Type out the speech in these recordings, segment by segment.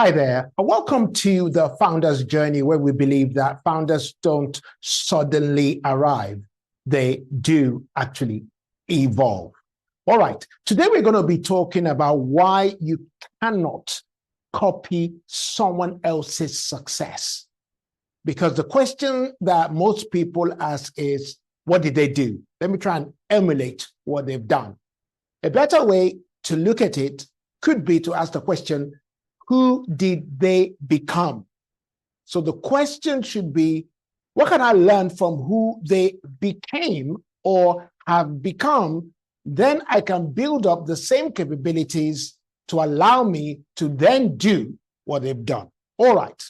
Hi there. Welcome to the Founder's Journey, where we believe that founders don't suddenly arrive. They do actually evolve. All right. Today, we're going to be talking about why you cannot copy someone else's success. Because the question that most people ask is, what did they do? Let me try and emulate what they've done. A better way to look at it could be to ask the question, who did they become? So the question should be, what can I learn from who they became or have become? Then I can build up the same capabilities to allow me to then do what they've done. All right,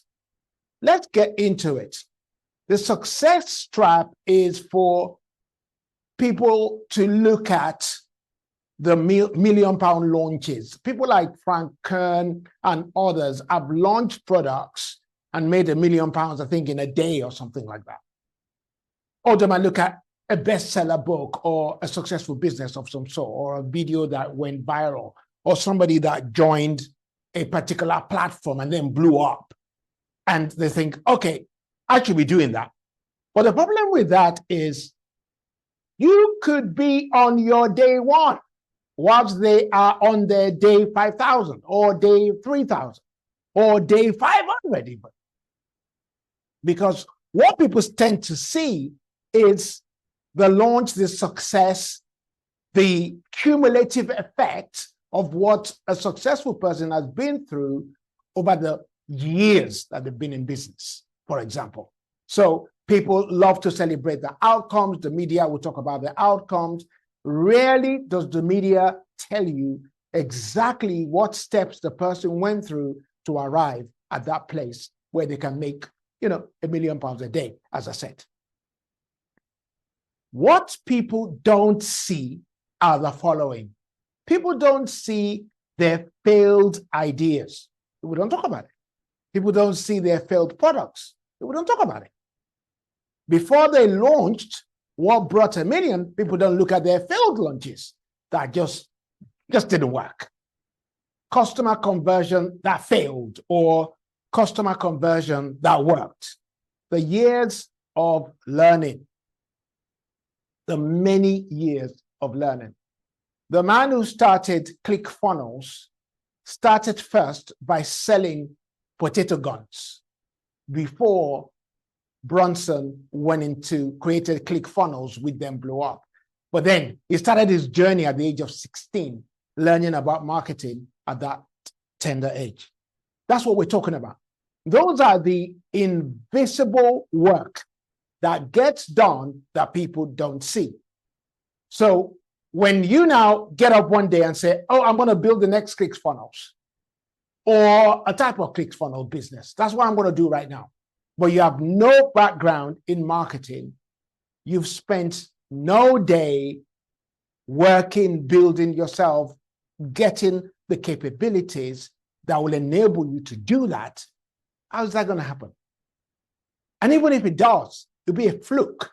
let's get into it. The success trap is for people to look at the million-pound launches. People like Frank Kern and others have launched products and made £1 million, I think, in a day or something like that. Or they might look at a bestseller book or a successful business of some sort, or a video that went viral, or somebody that joined a particular platform and then blew up. And they think, okay, I should be doing that. But the problem with that is you could be on your day one, whilst they are on their day 5,000 or day 3,000 or day 500 even. Because what people tend to see is the launch, the success, the cumulative effect of what a successful person has been through over the years that they've been in business, for example. So people love to celebrate the outcomes. The media will talk about the outcomes. Rarely does the media tell you exactly what steps the person went through to arrive at that place where they can make, £1 million a day, as I said. What people don't see are the following. People don't see their failed ideas. People don't talk about it. People don't see their failed products. People don't talk about it. Before they launched what brought $1 million, people don't look at their failed launches that just didn't work. Customer conversion that failed, or customer conversion that worked. The years of learning, the many years of learning. The man who started ClickFunnels started first by selling potato guns before Bronson went into created ClickFunnels, which then blew up. But then he started his journey at the age of 16, learning about marketing at that tender age. That's what we're talking about. Those are the invisible work that gets done that people don't see. So when you now get up one day and say, oh, I'm going to build the next ClickFunnels or a type of ClickFunnels business, that's what I'm going to do right now. But you have no background in marketing. You've spent no day working, building yourself, getting the capabilities that will enable you to do that. How's that going to happen? And even if it does, it'll be a fluke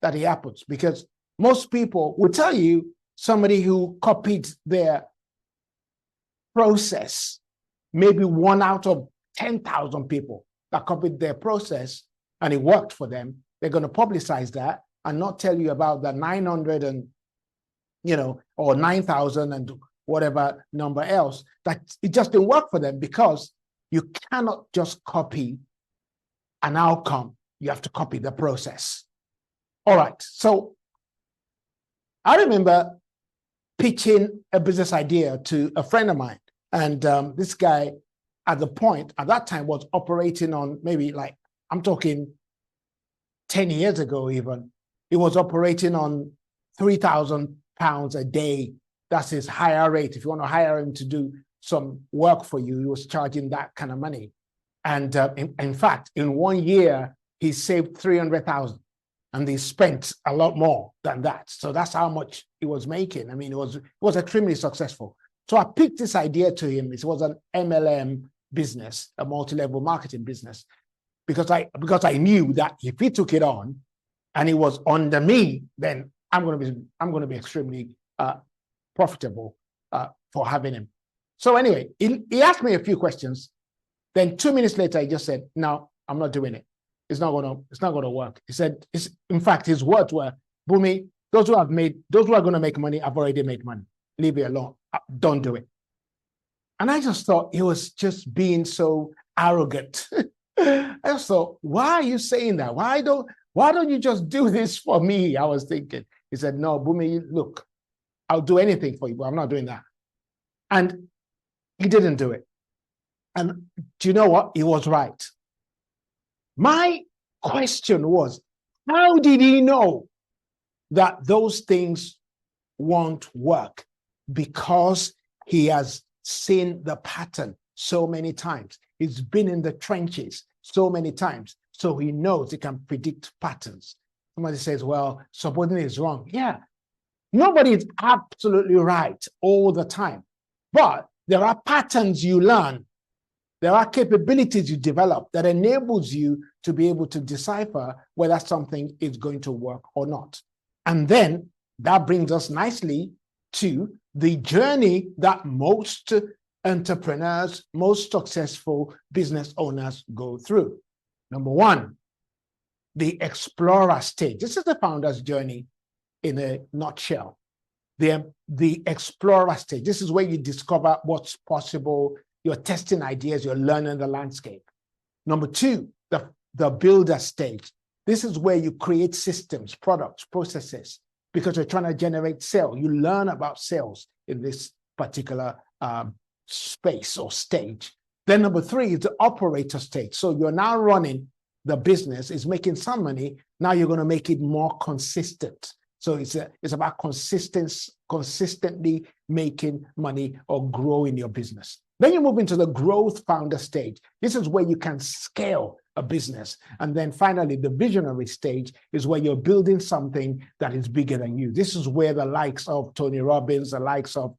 that it happens, because most people will tell you somebody who copied their process, maybe 1 out of 10,000 people that copied their process and it worked for them, they're going to publicize that and not tell you about the 900 and, or 9,000 and whatever number else, that it just didn't work for them, because you cannot just copy an outcome. You have to copy the process. All right. So I remember pitching a business idea to a friend of mine. And this guy at that time was operating on maybe, I'm talking 10 years ago even, he was operating on £3,000 a day. That's his higher rate. If you want to hire him to do some work for you, he was charging that kind of money. And in fact, in 1 year, he saved 300,000 and he spent a lot more than that. So that's how much he was making. I mean, it was extremely successful. So I picked this idea to him. It was an MLM business, a multi-level marketing business, because I knew that if he took it on and it was under me, then I'm going to be extremely profitable for having him. So anyway, he asked me a few questions, Then 2 minutes later, he just said, no, I'm not doing it. It's not gonna work. He said, in fact, his words were, Boomy, those who are going to make money have already made money. Leave it alone. Don't do it. And I just thought he was just being so arrogant. I just thought, why are you saying that? Why don't you just do this for me? I was thinking. He said, no, Boomy, look, I'll do anything for you, but I'm not doing that. And he didn't do it. And do you know what? He was right. My question was, how did he know that those things won't work? Because he has seen the pattern so many times. He's been in the trenches so many times. So he knows he can predict patterns. Somebody says, well, subordinate is wrong. Yeah, nobody is absolutely right all the time. But there are patterns you learn. There are capabilities you develop that enables you to be able to decipher whether something is going to work or not. And then that brings us nicely to the journey that most entrepreneurs, most successful business owners go through. Number one, the explorer stage. This is the founder's journey in a nutshell. The explorer stage. This is where you discover what's possible. You're testing ideas. You're learning the landscape. Number two, the builder stage. This is where you create systems, products, processes, because you're trying to generate sales. You learn about sales in this particular space or stage. Then number three is the operator stage. So you're now running the business, is making some money. Now you're going to make it more consistent. So it's about consistently making money or growing your business. Then you move into the growth founder stage. This is where you can scale a business. And then finally, the visionary stage is where you're building something that is bigger than you. This is where the likes of Tony Robbins, the likes of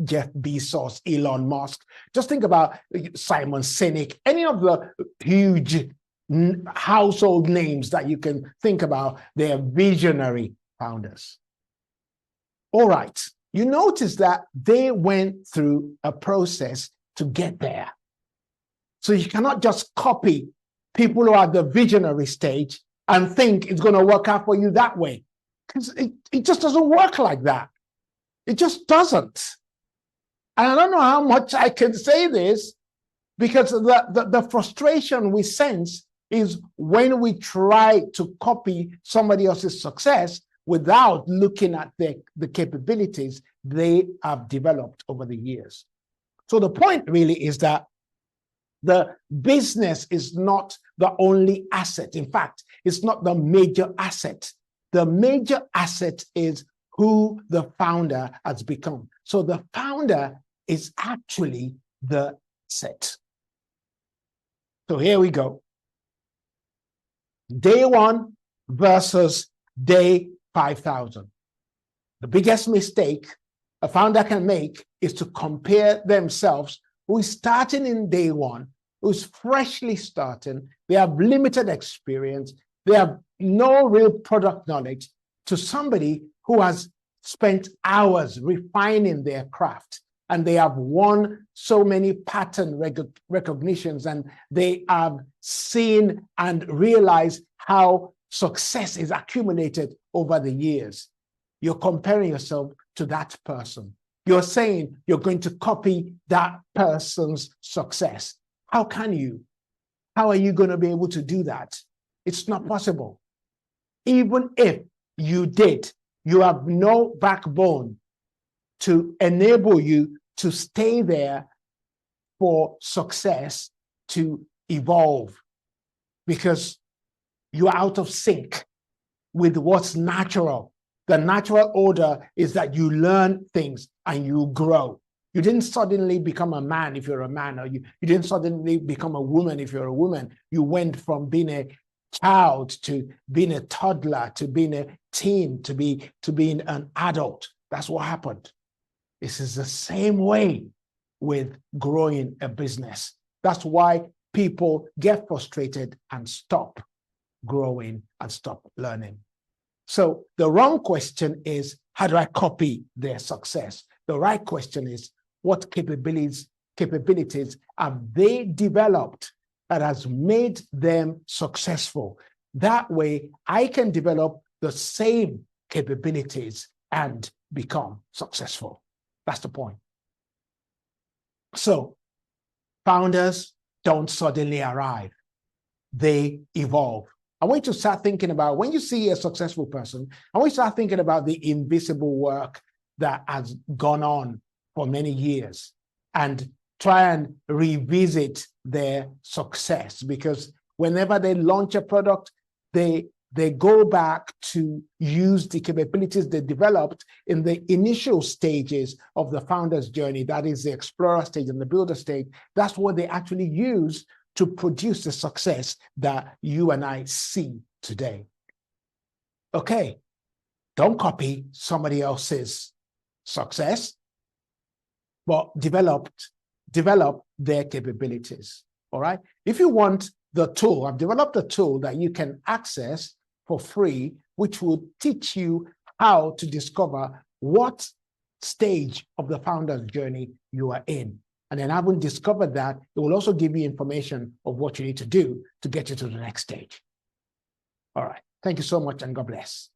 Jeff Bezos, Elon Musk, just think about Simon Sinek, any of the huge household names that you can think about, they're visionary founders. All right. You notice that they went through a process to get there. So you cannot just copy people who are at the visionary stage and think it's going to work out for you that way. Because it just doesn't work like that. It just doesn't. And I don't know how much I can say this, because the frustration we sense is when we try to copy somebody else's success without looking at the capabilities they have developed over the years. So the point really is that the business is not the only asset. In fact, it's not the major asset. The major asset is who the founder has become. So the founder is actually the asset. So here we go. Day one versus day 5,000. The biggest mistake a founder can make is to compare themselves, who is starting in day one, who's freshly starting, they have limited experience, they have no real product knowledge, to somebody who has spent hours refining their craft, and they have won so many pattern recognitions, and they have seen and realized how success is accumulated over the years. You're comparing yourself to that person. You're saying you're going to copy that person's success. How can you? How are you going to be able to do that? It's not possible. Even if you did, you have no backbone to enable you to stay there for success to evolve, because you're out of sync with what's natural. The natural order is that you learn things and you grow. You didn't suddenly become a man if you're a man, or you didn't suddenly become a woman if you're a woman. You went from being a child to being a toddler to being a teen to being an adult. That's what happened. This is the same way with growing a business. That's why people get frustrated and stop growing and stop learning. So the wrong question is, how do I copy their success? The right question is, what capabilities capabilities have they developed that has made them successful? That way, I can develop the same capabilities and become successful. That's the point. So, founders don't suddenly arrive. They evolve. I want you to start thinking about, when you see a successful person, I want you to start thinking about the invisible work that has gone on for many years and try and revisit their success, because whenever they launch a product, they go back to use the capabilities they developed in the initial stages of the founder's journey. That is the explorer stage and the builder stage. That's what they actually use to produce the success that you and I see today. Okay, don't copy somebody else's success, but develop their capabilities, all right? If you want the tool, I've developed a tool that you can access for free, which will teach you how to discover what stage of the founder's journey you are in. And then having discovered that, it will also give you information of what you need to do to get you to the next stage. All right. Thank you so much, and God bless.